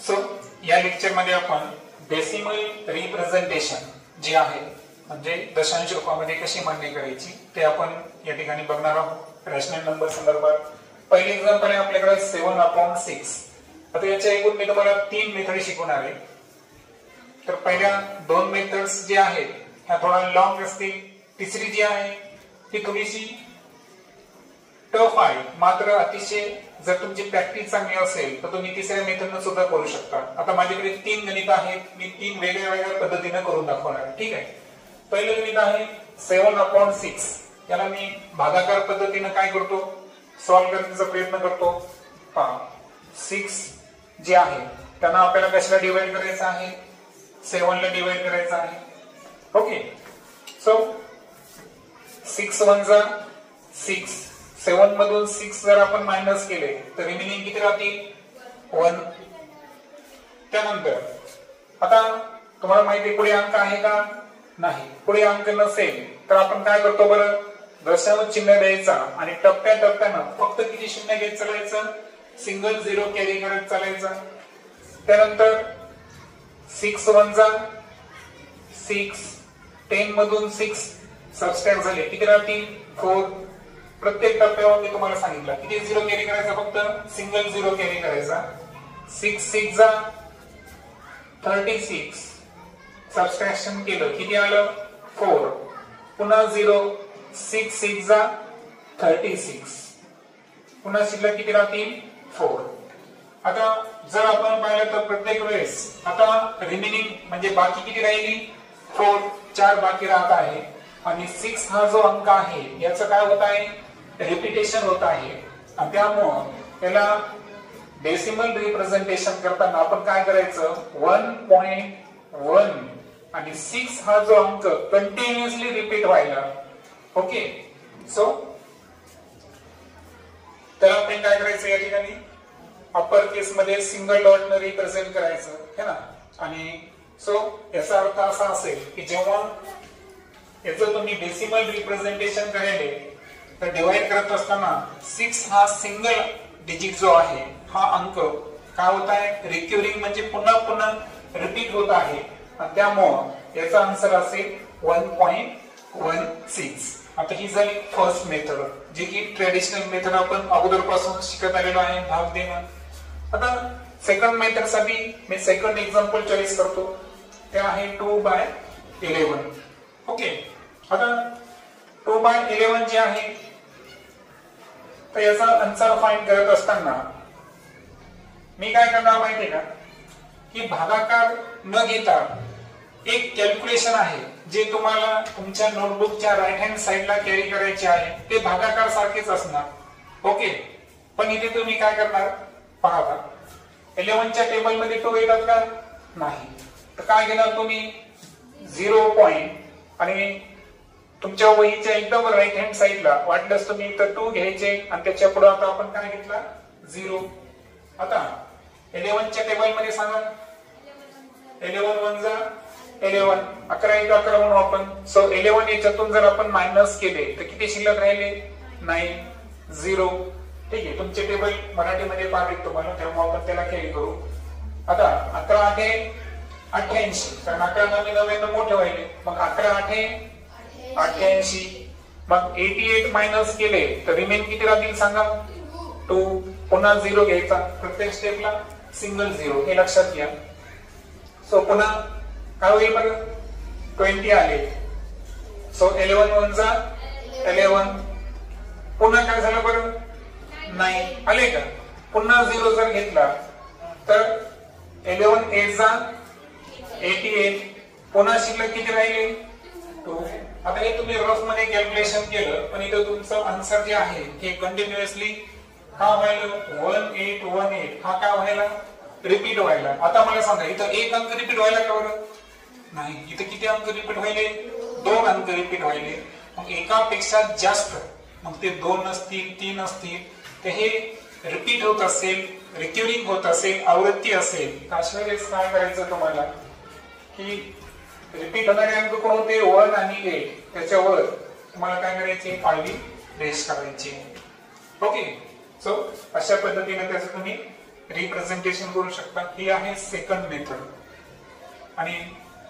So या lecture मध्ये आपण डेसिमल रिप्रेझेंटेशन जे आहे म्हणजे दशांश रूपामध्ये कशी मांडणी करायची ते आपण या ठिकाणी बघणार आहोत रॅशनल नंबर संदर्भात. पहिले एक्झाम्पल आहे आपल्याकडे 7/6. आता याच्या एकूण मी तुम्हाला 3 मेथड शिकवणार आहे. तर पहिल्या 2 मेथड्स जे आहेत ह्या थोडा लॉंग असतील. तिसरी जी आहे ती थोडीशी टफ आहे, मात्र अतिशय जर तुमची प्रॅक्टिस चांगली असेल तर तुम्ही तिसऱ्या मेथडने सुद्धा करू शकता. आता माझ्याकडे 3 गणित आहेत, मी 3 वेगळ्या वेगळ्या पद्धतीने करून दाखवणार आहे. ठीक आहे. पहिलं गणित आहे 7/6. याला मी भागाकार पद्धतीने काय करतो, सॉल्व्ह करण्याचा प्रयत्न करतो. पहा 6 जे आहे त्यांना आपल्याला कशाला डिवाइड करायचं आहे, 7 ला डिवाइड करायचं आहे. ओके. सो 6 1 जा 6. 7 मधून 6 जर आपण मायनस केले तर रिमेनिंग किती राहतील 1. त्यानंतर आता तुम्हाला माहिती आहे पुढे अंक आहे का नाही. पुढे अंक नसेल तर आपण काय करतो बरं, दशांश चिन्ह द्यायचा आणि टप्प्याटप्प्यानं फक्त किती शून्य घेत चालायचं, सिंगल 0 कॅरी करत चालायचं. त्यानंतर 6 1 जा 6. 10 मधून 6 सबस्ट्रॅक्ट झाले किती राहतील 4. प्रत्येक टप्प्यावर मी तुम्हाला सांगितलं किती 0 कॅरी करायचा, फक्त सिंगल 0 कॅरी करायचा. 6 6 जा 36. सबस्ट्रॅक्शन केलं किती आलं 4. पुन्हा 0. 6 6 जा 36. पुन्हा शिल्लक किती राहतील 4. आता जर आपण पाहिलं तर प्रत्येक वेळेस आता रिमेनिंग म्हणजे बाकी किती राहिली 4. 4 बाकी राहत आहे आणि 6 हा जो अंक आहे याचं काय होत आहे, रिपिटेशन होत आहे. आणि त्यामुळं त्याला डेसिमल रिप्रेझेंटेशन करताना आपण काय करायचं 1.1 आणि 6 हा जो अंक कंटिन्युअसली रिपीट व्हायला. ओके. सो त्याला आपण काय करायचं या ठिकाणी अप्पर केस मध्ये सिंगल डॉट न रिप्रेझेंट करायचं है ना. आणि सो याचा अर्थ असा असेल की जेव्हा याचं तुम्ही डेसिमल रिप्रेझेंटेशन करायले तर डिवाइड करत असताना 6 हा सिंगल डिजिट जो आहे हा अंक काय होत आहे, रिक्युरिंग म्हणजे पुन्हा पुन्हा रिपीट होत आहे आणि त्यामुळे याचा आन्सर असेल 1.16. आता ही झाली फर्स्ट मेथड जी की ट्रेडिशनल मेथड आपण अगोदरपासून शिकत आलेलो आहे, भाग देणं. आता सेकंड मेथड साठी मी सेकंड एक्झाम्पल चॉईस करतो, ते आहे 2/11. ओके. आता 2/11 जे आहे तर याचा आन्सर फाइंड करत असताना मी काय करणार माहितीये का, की भागाकार न घेता एक कॅल्क्युलेशन आहे जे तुम्हाला तुमच्या नोटबुकच्या राईट हँड साइडला कॅरी करायचे आहे. ते भागाकार सारखेच असणार. ओके. पण इथे तुम्ही काय करणार पहा, 11च्या टेबल मध्ये 2 येतात का नाही, तर काय घेणार तुम्ही 0 पॉइंट आणि तुमच्या वहीच्या एकदम राईट हँड साइडला वाटल्यास तुम्ही इथं 2 घ्यायचे आणि त्याच्या पुढे आता आपण काय घेतला 0. आता 11च्या टेबल मध्ये सांगा 11 1 जा 11. 11 1 11 म्हणून आपण. सो 11 याच्यातून जर आपण मायनस केले तर किती शिल्लक राहिले 9 0. ठीक आहे. तुमचे टेबल मराठीमध्ये पाहिजे तुम्हाला तेव्हा आपण त्याला कॅरी करू. आता 11 8 88 कारण 11 99 मोठे व्हायले, मग 11 8 88. मग 88 मायनस केले तर रिमेन किती राहतील सांगा 2. पुन्हा 0 घ्यायचा, प्रत्येक स्टेपला सिंगल 0 हे लक्षात घ्या. सो पुन्हा काय होईल बरं 20 आले. सो 11 1 जा 11. पुन्हा काय झालं बरं 9 आले का. पुन्हा 0 जर घेतला तर 11 8 जा 88. पुन्हा शिल्लक किती राहिले 2. आता हे तुम्ही रफ मध्ये कॅल्क्युलेशन केलं पण इथं तुमचं आन्सर जे आहे हे कंटिन्युअसली का व्हायला 1818 हा काय व्हायला रिपीट व्हायला. आता मला सांगा इथं एक अंक रिपीट व्हायला का बरं नाही, इथं किती अंक रिपीट व्हायले 2 अंक रिपीट व्हायले. मग एकापेक्षा जास्त, मग ते 2 असतील 3 असतील तर हे रिपीट होत असेल, रिक्युरिंग होत असेल, आवृत्ती असेल, अशा वेळेस काय करायचं तुम्हाला की रिपीट होणारे अंक कोण होते 1 आणि 8 त्याच्यावर तुम्हाला काय करायचे पाळी रेश करायची. ओके. सो अशा पद्धतीने त्याचं तुम्ही रिप्रेझेंटेशन करू शकता. ही आहे सेकंड मेथड. आणि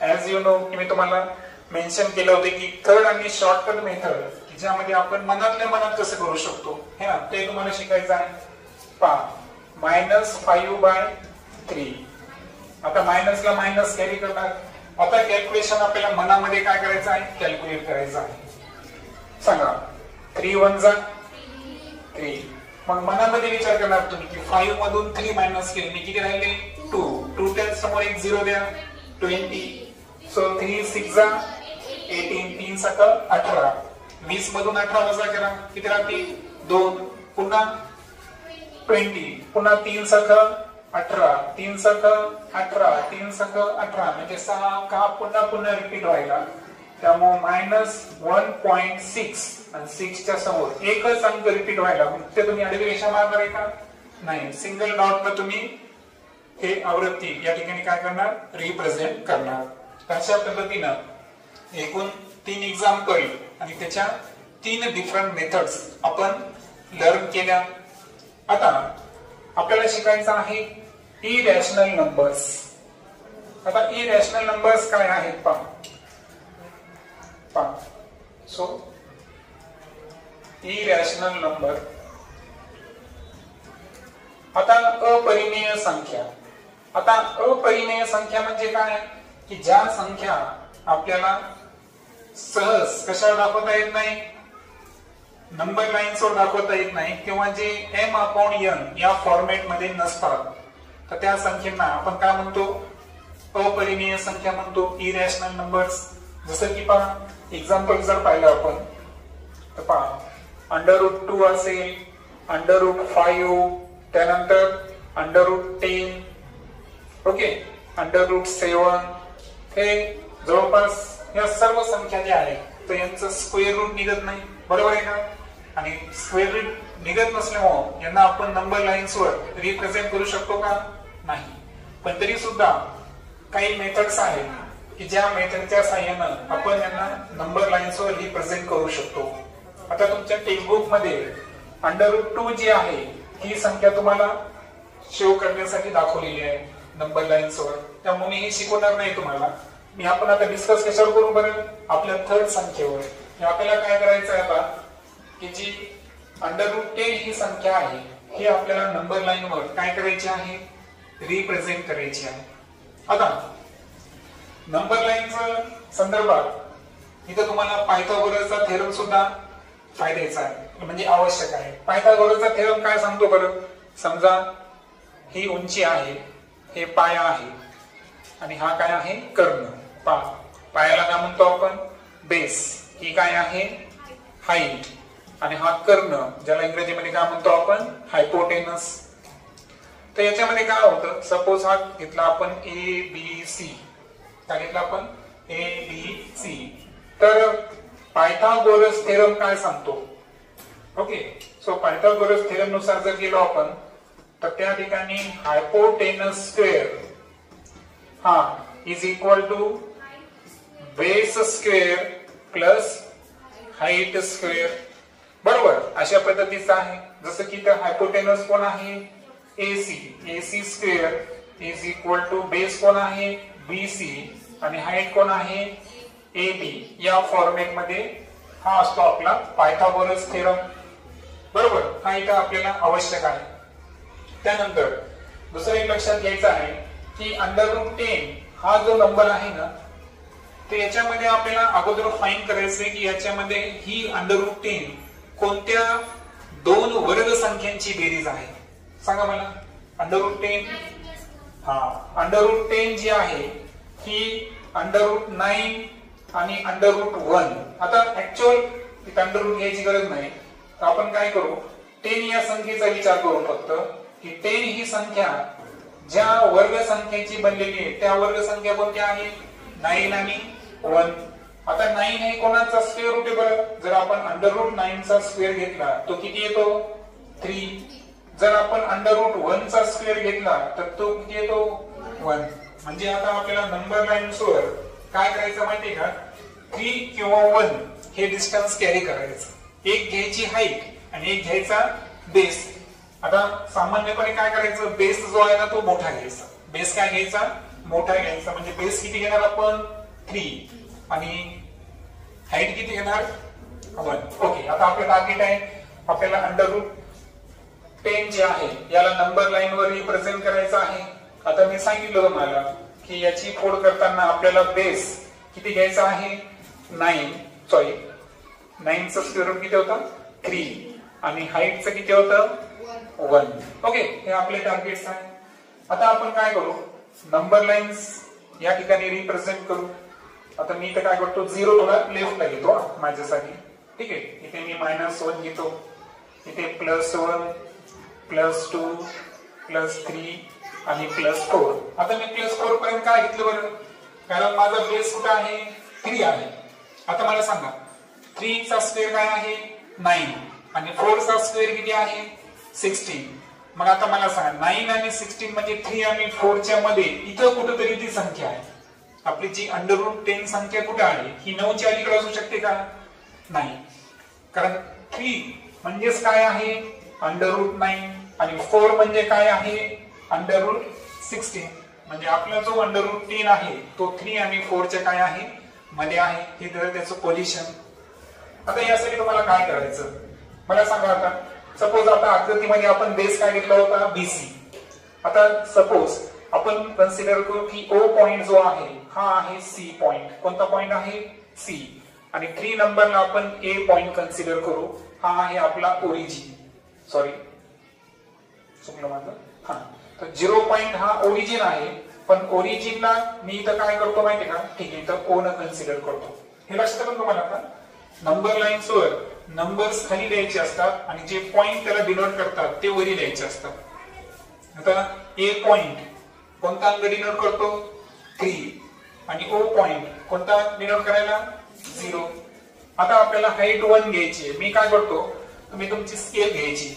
ऍज यू नो की मी तुम्हाला मेन्शन केलं होते की थर्ड आणि शॉर्टकट मेथड ज्यामध्ये आपण मनातल्या मनात कसं करू शकतो हे ना ते तुम्हाला शिकायचं आहे. पहा -5/3. आता मायनसला मायनस कॅरी करणार. आता कॅल्क्युलेशन आपल्याला मनामध्ये काय करायचं आहे, कॅल्क्युलेट करायचं आहे. सांगा 3 1 जा 3. मग मनामध्ये विचार करणार तुम्ही की 5 मधून 3 मायनस केले मी किती राहिले 2. 2 टेन्स समोर एक 0 द्या 20. सो 3 6 जा 18. 3 7 18. 20 मधून 18 वजा करा किती राहते 2. पुन्हा 20. पुन्हा 3 7 18. 3 7 18. 3 7 18 म्हणजे 6 का पुन्हा रिपीट व्हायला. त्यामुळे -1.6 आणि 6 च्या समोर एकच अंक रिपीट व्हायला. ते तुम्ही आडवी रेषा मारणार आहे का नाही. सिंगल डॉट न तुम्ही हे आवृत्ती या ठिकाणी काय करणार रिप्रेझेंट करणार. अशा पद्धतीनं एकूण 3 एक्झाम्पल आणि त्याच्या 3 डिफरंट मेथड्स आपण लर्न केल्या. आता आपल्याला शिकायचं आहे इरॅशनल नंबर्स. आता इरॅशनल नंबर्स काय आहेत पहा. So irrational number. आता अपरिमेय संख्या. आता अपरिमेय संख्या म्हणजे काय की ज्या संख्या आपल्याला सहज कशावर दाखवता येत नाही, नंबर लाईन्सवर दाखवता येत नाही किंवा जे m/n या फॉर्मॅट मध्ये नसतात तर त्या संख्येना आपण काय म्हणतो अपरिमेय संख्या म्हणतो, इरॅशनल नंबर्स. जसं की पहा एक्झाम्पल जर पाहिलं आपण तर पहा √2 असेल, √5, त्यानंतर √10, ओके, √7. हे जवळपास या सर्व संख्या ज्या आहेत तर यांचं स्क्वेअर रूट निघत नाही, बरोबर आहे का. आणि स्क्वेअर रूट निघत नसल्यामुळे यांना आपण नंबर लाईन्सवर रिप्रेझेंट करू शकतो का नाही. पण तरी सुद्धा काही मेथड्स आहेत की ज्या मेथडच्या साहाय्यानं आपण यांना नंबर लाईन्सवर रिप्रेझेंट करू शकतो. आता तुमच्या टेक्स्टबुक मध्ये √2 जी आहे ही संख्या तुम्हाला शो करण्यासाठी दाखवलेली आहे नंबर लाईन्सवर. त्यामुळे मी हे शिकवणार नाही तुम्हाला. मी आपण आता डिस्कस कशावर करू बरं, आपल्या थर्ड संख्येवर. आपल्याला काय करायचं आहे आता की जी √10 ही संख्या आहे ही आपल्याला नंबर लाईनवर काय करायची आहे रिप्रेझेंट करायची आहे. आता नंबर लाईनच्या संदर्भात इथं तुम्हाला पायथागोरसचा थेरम सुद्धा फायद्याचा आहे म्हणजे आवश्यक आहे. पायथागोरसचा थेरम काय सांगतो बरं. समजा ही उंची आहे, हे पाया आहे आणि हा काय आहे कर्ण. पायाला काय म्हणतो आपण बेस. ही काय आहे हाईट आणि हा कर्ण ज्याला इंग्रजीमध्ये काय म्हणतो आपण हायपोटेनस. तर याच्यामध्ये काय होतं, सपोज हा घेतला आपण ABC, काय घेतला आपण ABC. तर पायथागोरस थेरम काय सांगतो, ओके. सो पायथागोरस थेरम नुसार जर गेलो आपण तर त्या ठिकाणी हायपोटेनस स्क्वेअर हा is equal to base square plus height square, बरोबर. अशा पद्धतीचा आहे. जसं की तर हायपोटेनस कोण आहे AC square is equal to base कोण आहे BC आणि हाईट कोण आहे AB. या फॉर्मॅट मध्ये हा असतो आपला पायथागोरस थेरम, बरोबर. हा इथं आपल्याला आवश्यक आहे. त्यानंतर दुसरं एक लक्षात घ्यायचं आहे की √10 हा जो नंबर आहे ना तर याच्यामध्ये आपल्याला अगोदर फाइंड करायचंय की याच्यामध्ये ही √10 कोणत्या दोन वर्ग संख्यांची बेरीज आहे. सांगा मला. √10 हा √10 जी आहे ही √9 आणि √1. आता ऍक्च्युअल √, घ्यायची गरज नाही तर आपण काय करू 10 या संख्येचा विचार करू फक्त की 10 ही संख्या ज्या वर्ग संख्येची बनलेली आहे त्या वर्ग संख्या कोणत्या आहेत 9 आणि 1. आता 9 हे कोणाचा स्क्वेअर रूट आहे बरं. जर आपण √9 चा स्क्वेअर घेतला तो किती येतो 3. जर आपण √1 चा स्क्वेअर घेतला तर तो किती येतो 1. म्हणजे आता आपल्याला नंबर लाईन्सवर काय करायचं माहितीये का 3 किंवा 1 हे डिस्टन्स कॅरी करायचं. एक घ्यायची हाईट आणि एक घ्यायचा बेस. आता सामान्यपणे काय करायचं, बेस जो आहे ना तो मोठा घ्यायचा. बेस काय घ्यायचा, मोठा घ्यायचा. म्हणजे बेस किती घेणार आपण, 3 आणि हाईट किती घेणार, 1. ओके, आता आपलं टार्गेट आहे, आपल्याला √10 जे आहे याला नंबर लाईन वर रिप्रेझेंट करायचं आहे. आता मी सांगितलं तुम्हाला की याची फोड करताना आपल्याला बेस किती घ्यायचा आहे, 9 चा स्क्वेअर रूट किती होता, 3 आणि हाईटचं किती होतं, 1. ओके, हे आपले टार्गेट्स आहे. आता आपण काय करू, नंबर लाईन्स या ठिकाणी रिप्रेझेंट करू. आता मी इथे काय करतो, 0 थोडा लेफ्टला घेतो माझ्यासाठी. ठीक आहे, इथे मी -1 घेतो, इथे +1 +2 +3 आणि +4. आता मी +4 पर्यंत काय घेतलं बरं, कारण माझा बेस कुठे आहे, 3 आहे. आता मला सांगा 3 चा स्क्वेअर काय आहे, 9 आणि 4 चा स्क्वेअर किती आहे, 16. मग आता मला सांगा 9 आणि 16 म्हणजे 3 आणि 4 च्या मध्ये इथं कुठेतरी ती संख्या आहे. आपली जी √10 संख्या कुठे आहे, ही 9 च्या अलीकडे असू शकते का, नाही. कारण 3 म्हणजेच काय आहे, √9 आणि 4 म्हणजे काय आहे, √16. म्हणजे आपला जो √10 आहे तो 3 आणि 4 च्या काय आहे, मध्ये आहे. हे त्याचं पोझिशन. आता यासाठी तुम्हाला काय करायचं मला सांगा. आता सपोज आता आकृतीमध्ये आपण बेस काय घेतला होता, BC. आता सपोज आपण कन्सिडर करू की O पॉइंट जो आहे हा आहे C पॉइंट. कोणता पॉइंट आहे, C. आणि 3 नंबरला आपण A पॉइंट कन्सिडर करू, हा आहे आपला ओरिजिन. सॉरी चुकलं माझं. हा, तर 0 पॉइंट हा ओरिजिन आहे. पण ओरिजिनला मी इथं काय करतो माहितीये का, ठीक आहे, इथं O न कन्सिडर करतो. हे लक्षात पण तुम्हाला आता नंबर लाईन्स वर नंबर्स खाली द्यायचे असतात आणि जे पॉइंट त्याला डिनोट करतात ते वरी द्यायचे असतात. आता A पॉइंट कोणता अंक डिनोट करतो, 3 आणि O पॉइंट कोणता डिनोट करायला, 0. आता आपल्याला हाईट 1 घ्यायची. मी काय करतो, तुम्ही तुमची स्केल घ्यायची.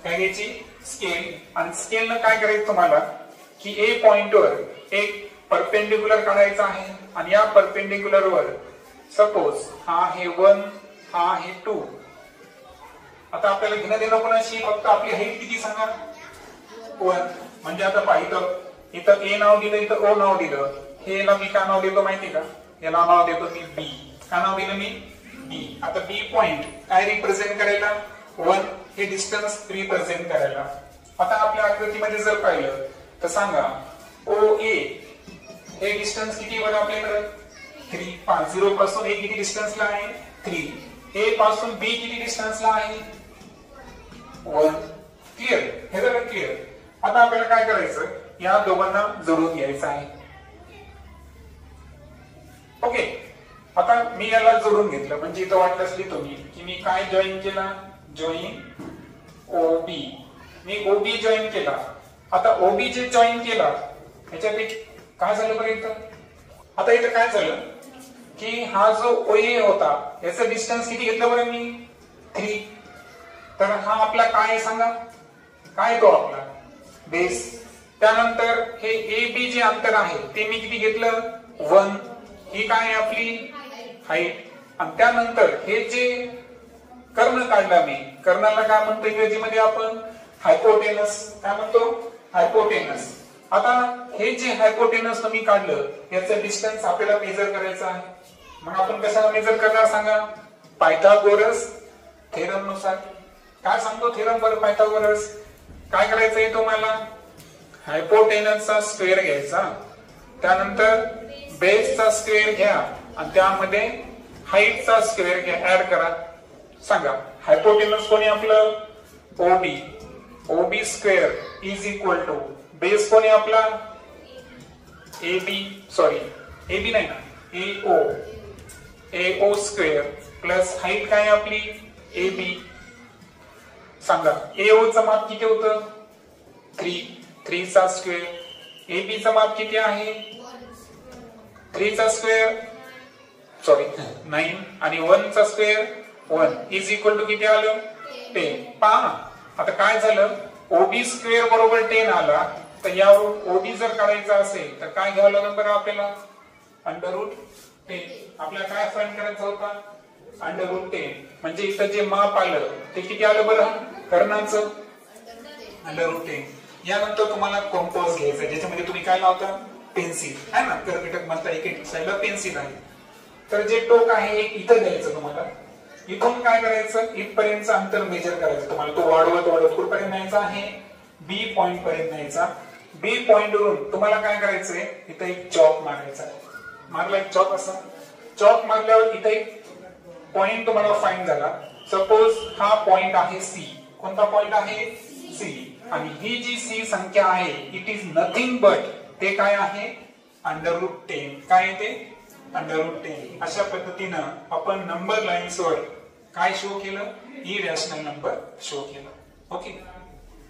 काय घ्यायची, स्केल. आणि स्केलनं काय करायचं तुम्हाला की A पॉइंट वर एक परपेंडिक्युलर काढायचा आहे आणि या परपेंडिक्युलर वर सपोज हा आहे 1, हा आहे 2. आता आपल्याला घेणं देणं कोणाशी, फक्त आपली हाईट किती सांगा, 1. म्हणजे आता पाहिजे इथं A नाव दिलं, इथं O नाव दिलं. हे याला मी काय नाव देतो माहिती का, याला नाव देतो मी B. काय नाव दिलं मी, B. आता B पॉइंट काय रिप्रेझेंट करायला, 1 हे डिस्टन्स रिप्रेझेंट करायला. आता आपल्या आकृतीमध्ये जर पाहिलं तर सांगा OA हे डिस्टन्स किती बरं आपल्याकडे, 3. 0 पासून A किती डिस्टन्सला आहे, 3. A पासून B किती डिस्टन्सला आहे, 1. क्लिअर, हे जरा क्लिअर. आता आपल्याला काय करायचं, या दोघांना जोडून घ्यायचं आहे. ओके, आता मी याला जोडून घेतलं म्हणजे इथं वाटलंच लिहितो मी की मी काय जॉईन केला, जॉईन OB. मी OB जॉईन केला. आता OB जे जॉईन केला ह्याच्यात काय झालं बरं इथं, आता इथं काय झालं की हा जो OA होता याचं डिस्टन्स किती घेतलं बरं मी, 3. तर हा आपला काय सांगा, काय तो आपला बेस. त्यानंतर हे AB जे अंतर आहे ते मी किती घेतलं, 1. ही काय आपली हाईट. आणि त्यानंतर हे जे कर्ण काढला मी, कर्णाला काय म्हणतो इंग्रजीमध्ये आपण, हायपोटेनस. काय म्हणतो, हायपोटेनस. आता हे जे हायपोटेनस तुम्ही काढलं याचं डिस्टन्स आपल्याला मेजर करायचं आहे. मग आपण कशाला मेजर करणार सांगा, पायथागोरस थेरम नुसार. काय सांगतो थेरम बरं पायथागोरस, काय करायचंय तुम्हाला, हायपोटेनसचा स्क्वेअर घ्यायचा, त्यानंतर बेसचा स्क्वेअर घ्या आणि त्यामध्ये हाईटचा स्क्वेअर घ्या, ऍड करा. सांगा हायपोटेनस कोणी आपलं, OB square is equal to base कोणी आपला, AB नाही ना, AO स्क्वेअर प्लस हाईट काय आपली, AB. सांगा AO चं माप किती होतं, 3 चा स्क्वेअर. AB चं माप किती आहे, 3 चा स्क्वेअर 9 आणि 1 चा स्क्वेअर 1 इज इक्वल टू किती आलं, 10. पहा आता काय झालं, OB स्क्वेअर बरोबर 10 आला. तर यावरून OB जर काढायचा असेल तर काय घ्यावं लागेल बरं आपल्याला, √10. आपल्याला काय फाइंड करायचा होता, √10. म्हणजे इथं जे माप आलं ते किती आलं बरं कर्णाचं, √10. यानंतर तुम्हाला कंपोज घ्यायचं आहे, ज्याच्यामध्ये तुम्ही काय लावता, पेन्सिल आहे ना, कर्कटक म्हणता, एक साईडला पेन्सिल आहे. तर जे टोक आहे एक इथं द्यायचं तुम्हाला. इथून काय करायचं, इथपर्यंतचं अंतर मेजर करायचं तुम्हाला. तो वाढवत वाढवत कुठपर्यंत न्यायचा आहे, बी पॉइंट पर्यंत न्यायचा. बी पॉइंट वरून तुम्हाला काय करायचंय, इथं एक चॉक मारायचा. मारला एक चॉक, असा चॉक मारल्यावर इथं एक पॉइंट तुम्हाला फाइंड झाला. सपोज हा पॉइंट आहे सी. कोणता पॉइंट आहे, सी. आणि ही जी सी संख्या आहे इट इज नथिंग बट, ते काय आहे, √10. काय आहे ते, √10. अशा पद्धतीनं आपण नंबर लाईन्स वर काय शो केलं, इरॅशनल नंबर शो केलं. ओके.